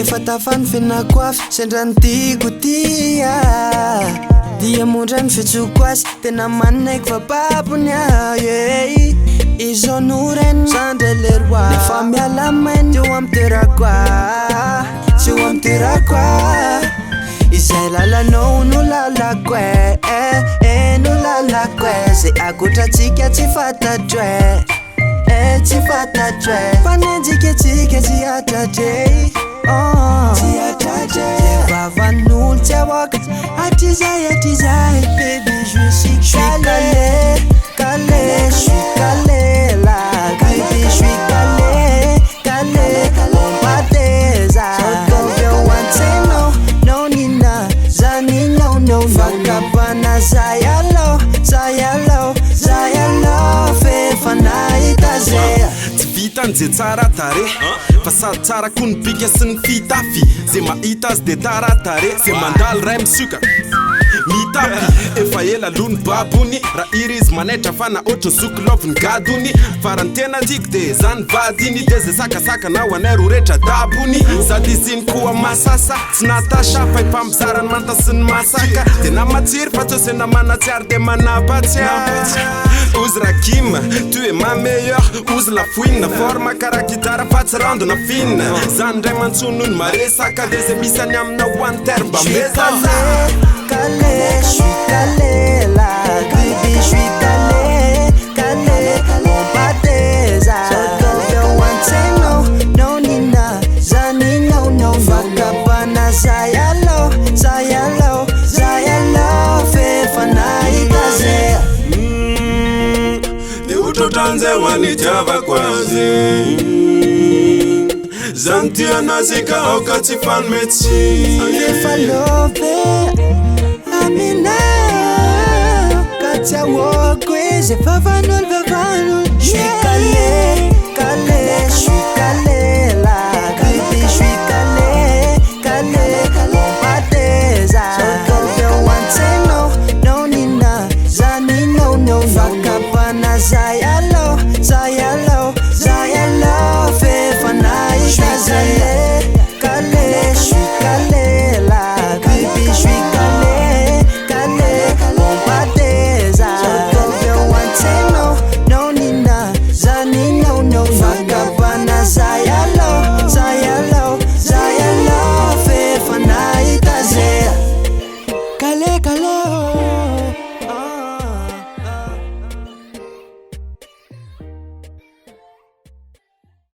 rehefa tafany fenakoafy sendrantiko tia dia mondrany fetsoko azy tena manaiky vapapony izao noren sandre leroa nefa miala mainy teo amy toerako izay lalanao no lalako no lalako zay akotratsika tsy fantatro tsy fantatro fanenjiketsika tsy atratre vavan'olo tsy ahoaka atrizay baby je suis calé je suis calé là baby je suis calé on pateza don't you want to say no nina zani no fakapana sayalo fefanaitaze tsy vitany je tsara tare fa sady tsara ko ny bika sy ny fitafy zay mahita azy de taratare zay mandaly ray misuka mitapy efa ela lony babony raha iry izy manaitra fa na ohatry ny zokiloviny gadony farany tena tiako de zany vadiny de zay sakasaka na ho anay ro rehetra dabony sady iziny koa masasa tsy natasha fa ipambizarany manta sy ny masaka de na matsiry fa tsosena manatsiary de manapatsiary ozy rakima tu es ma meilleure ozy la fouine forma karaha gitara fa tsy randona fine zany ndray mantsonony maresaka de zay misy any amina one terme mba mezana calé, je suis calé là, baby, je suis calé, on pateza. Don't you want to say no, nina, zani no, vakapana sayalo, fefanaitaze. De utotanze wanijava kwazi, zantia nazika okatifan metsi. Nefa love. Amina Katia wokwe, je favanol,